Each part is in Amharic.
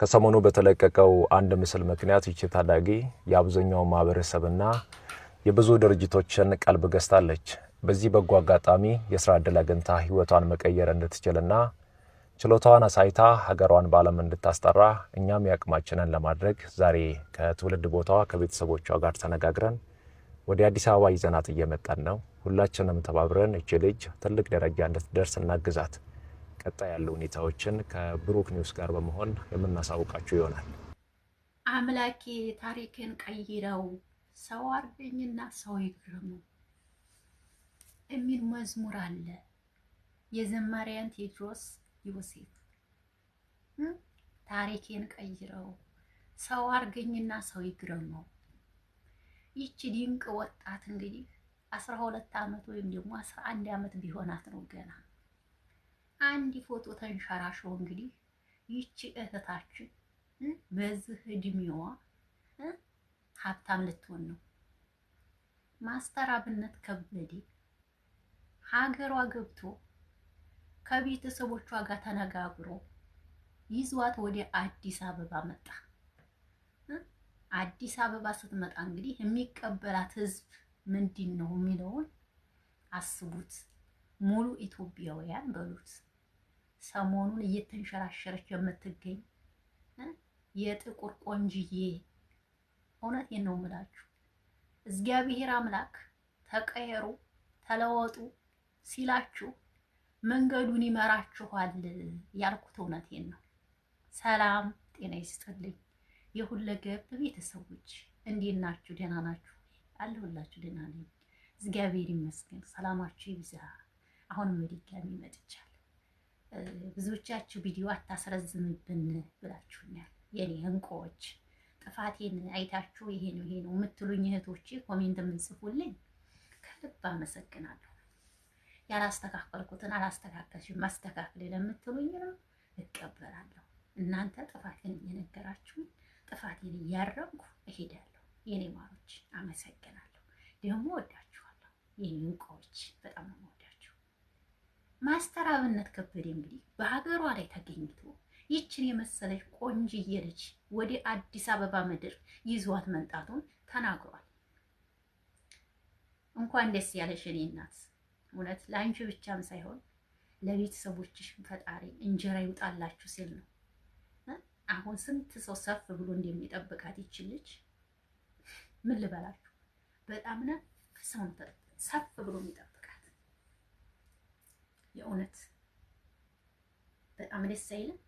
ከሰሞኑ በተለቀቀው አንድ ምስል ምክንያት ይቺ ታዳጊ የአብዛኛው ማህበረሰብና የብዙ ድርጅቶችን ቀልብ ገዝታለች። በዚህ በጎ አጋጣሚ የሥራ ዕድል አግኝታ ህይወቷን መቀየር እንድትችልና ችሎታዋን አሳይታ ሀገሯን በዓለም እንድታስጠራ እኛም ያቅማችንን ለማድረግ ዛሬ ከትውልድ ቦታዋ ከቤተሰቦቿ ጋር ተነጋግረን ወደ አዲስ አበባ ይዘናት እየመጣን ነው። ሁላችንም ተባብረን እቺ ልጅ ትልቅ ደረጃ እንድትደርስ እናግዛት። ቀጣይ ያሉ ሁኔታዎችን ከብሩክ ኒውስ ጋር በመሆን የምናሳውቃችሁ ይሆናል። አምላኬ ታሪክን ቀይረው ሰው አርገኝና ሰው ይግረሙ የሚል መዝሙር አለ። የዘማሪያን ቴዎድሮስ ዮሴፍ ታሪክን ቀይረው ሰው አርገኝና ሰው ይግረሙ። ይቺ ድንቅ ወጣት እንግዲህ 12 ዓመት ወይም ደግሞ 11 ዓመት ቢሆናት ነው ገና አንድ ፎቶ ተንሸራሽሮ እንግዲህ ይቺ እህታችን በዚህ እድሜዋ ሀብታም ልትሆን ነው። ማስተር አብነት ከበደ ሀገሯ ገብቶ ከቤተሰቦቿ ጋር ተነጋግሮ ይዟት ወደ አዲስ አበባ መጣ። አዲስ አበባ ስትመጣ እንግዲህ የሚቀበላት ህዝብ ምንድነው የሚለውን አስቡት። ሙሉ ኢትዮጵያውያን በሉት። ሰሞኑን እየተንሸራሸረች የምትገኝ የጥቁር ቆንጅዬ እውነቴን ነው የምላችሁ። እግዚአብሔር አምላክ ተቀየሩ ተለወጡ ሲላችሁ መንገዱን ይመራችኋል ያልኩት እውነቴን ነው። ሰላም ጤና ይስጥልኝ የሁለገብ ቤተሰቦች፣ እንዴት ናችሁ? ደህና ናችሁ? አለሁላችሁ ደህና ነኝ እግዚአብሔር ይመስገን። ሰላማችሁ ይብዛ። አሁንም በድጋሚ መጥቻለሁ። ብዙዎቻችሁ ቪዲዮ አታስረዝምብን ብላችሁኛል። የኔ እንቆች ጥፋቴን አይታችሁ ይሄ ነው የምትሉኝ እህቶቼ ኮሜንት የምትጽፉልኝ ከልብ አመሰግናለሁ። ያላስተካከልኩትን አላስተካከልሽም ማስተካከል ለምትሉኝ ነው እቀበላለሁ። እናንተ ጥፋቴን እየነገራችሁኝ ጥፋቴን እያረምኩ እሄዳለሁ። የኔ ማሮች አመሰግናለሁ። ደግሞ ወዳችኋለሁ የኔ እንቆች በጣም ነው ወዳችሁ። ማስተር አብነት ከበደ እንግዲህ በሀገሯ ላይ ተገኝቶ ይችን የመሰለች ቆንጅዬ ልጅ ወደ አዲስ አበባ ምድር ይዟት መምጣቱን ተናግሯል። እንኳን ደስ ያለሽ የኔ እናት። እውነት ለአንቺ ብቻም ሳይሆን ለቤተሰቦችሽ ፈጣሪ እንጀራ ይውጣላችሁ ሲል ነው። አሁን ስንት ሰው ሰፍ ብሎ እንደሚጠብቃት ይችል ልጅ ምን ልበላችሁ፣ በጣም ሰው ሰፍ ብሎ የሚጠብቃት የእውነት በጣም ደስ አይልም?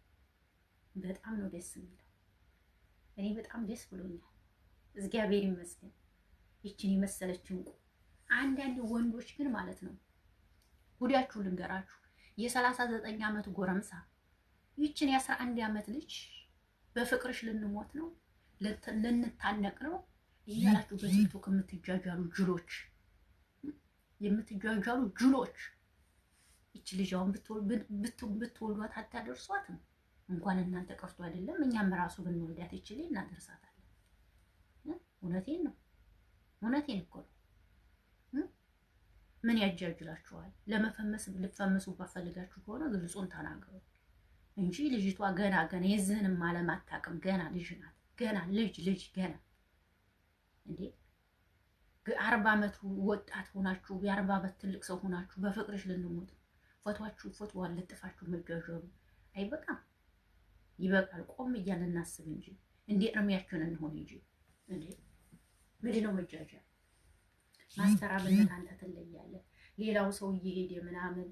በጣም ነው ደስ የሚለው። እኔ በጣም ደስ ብሎኛል። እግዚአብሔር ይመስገን ይችን የመሰለች እንቁ። አንዳንድ ወንዶች ግን ማለት ነው ጉዳችሁ ልንገራችሁ፣ የ39 ዓመት ጎረምሳ ይችን የ11 ዓመት ልጅ በፍቅርሽ ልንሞት ነው ልንታነቅ ነው እያላችሁ በቲክቶክ የምትጃጃሉ ጅሎች፣ የምትጃጃሉ ጅሎች። ይች ልጅ አሁን ብትወልዷት አታደርሷትም። እንኳን እናንተ ቀርቶ አይደለም እኛም ራሱ ብንወልዳት ይችል እናደርሳታለን። እውነቴን ነው፣ እውነቴን እኮ ነው። ምን ያጃጅላችኋል? ለመፈመስ ልትፈምሱ ባፈልጋችሁ ከሆነ ግልጹን ተናገሩ እንጂ ልጅቷ ገና የዝህንም ዓለም አታውቅም። ገና ልጅ ናት። ገና ልጅ ገና እንዴ 40 ዓመት ወጣት ሆናችሁ የ40 ዓመት ትልቅ ሰው ሆናችሁ በፍቅርሽ ልንሞት ፎቶ አለጥፋችሁ መጃጃሉ አይበቃም? ይበቃል። ቆም እያልን እናስብ እንጂ እንዴት ነው የሚያችንን እንሆን እንጂ እንዴ ምንድነው መጃጃል? ማስተር አብነት አንተ ትለያለህ። ሌላው ሰው እየሄደ ምናምን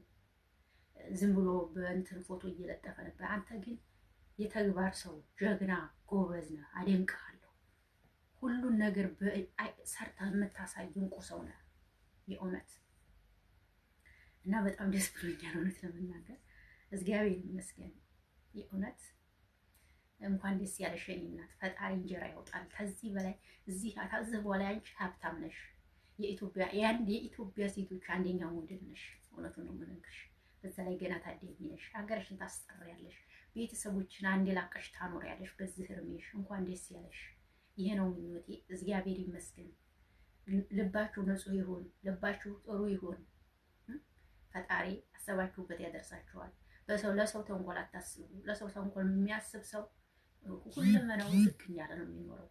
ዝም ብሎ በእንትን ፎቶ እየለጠፈ ነበር። አንተ ግን የተግባር ሰው ጀግና ጎበዝ ነህ፣ አደንቅሃለሁ። ሁሉን ነገር ሰርታ የምታሳይ እንቁ ሰው ነህ የእውነት። እና በጣም ደስ ብሎኛል እውነት ለመናገር እግዚአብሔር ይመስገን የእውነት። እንኳን ደስ ያለሽ የኔ እናት። ፈጣሪ እንጀራ ያውጣል ከዚህ በላይ እዚህ አታዘብ በላይ አንቺ ሀብታም ነሽ። የኢትዮጵያ ሴቶች አንደኛ ሞዴል ነሽ። እውነቱን ነው የምነግርሽ። በዛ ላይ ገና ታደጊ ነሽ። ሀገርሽን ታስጠሪያለሽ። ቤተሰቦችን አንድ ላቀሽ ታኖሪያለሽ በዚህ እድሜሽ። እንኳን ደስ ያለሽ። ይሄ ነው ምኞቴ። እግዚአብሔር ይመስገን። ልባችሁ ንጹህ ይሁን፣ ልባችሁ ጥሩ ይሁን። ፈጣሪ አሰባችሁበት ያደርሳችኋል። ለሰው ተንኮል አታስቡ። ለሰው ተንኮል የሚያስብ ሰው ሁለመናው ዝቅ እያለ ነው የሚኖረው።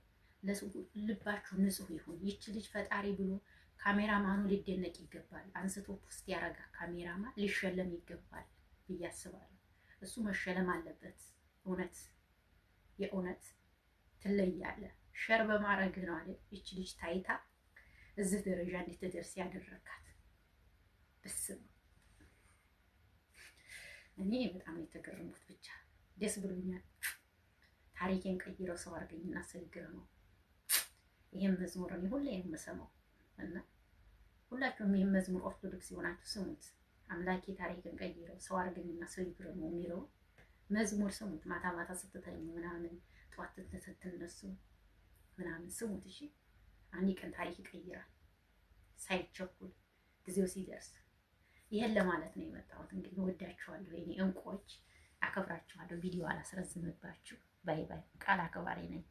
ልባችሁ ንጹህ ይሁን። ይች ልጅ ፈጣሪ ብሎ ካሜራማኑ ሊደነቅ ይገባል። አንስቶ ፖስት ያረጋ ካሜራማን ሊሸለም ይገባል ብዬ አስባለሁ። እሱ መሸለም አለበት። እውነት የእውነት ትለያለ። ሸር በማድረግ ነው አይደል ይች ልጅ ታይታ እዚህ ደረጃ እንድትደርስ ያደረካት። በስመ እኔ በጣም የተገረምኩት ብቻ ደስ ብሎኛል። ታሪኬን ቀይረው ሰው አድርገኝና ሰግረ ነው ይሄን መዝሙር እኔ ሁሌ የምሰማው እና ሁላችሁም ይሄን መዝሙር ኦርቶዶክስ የሆናችሁ ስሙት። አምላኬ ታሪኬን ቀይረው ሰው አድርገኝና ሰግረ ነው የሚለው መዝሙር ስሙት። ማታ ማታ ስትተኙ ምናምን ጧት ስትነሱ ምናምን ስሙት። እሺ አንድ ቀን ታሪክ ይቀይራል ሳይቸኩል ጊዜው ሲደርስ። ይሄን ለማለት ነው የመጣሁት። እንግዲህ ወዳችኋለሁ የኔ እንቁዎች፣ አከብራችኋለሁ። ቪዲዮ አላስረዝምባችሁ። ባይ ባይ። ቃል አከባሪ ነኝ።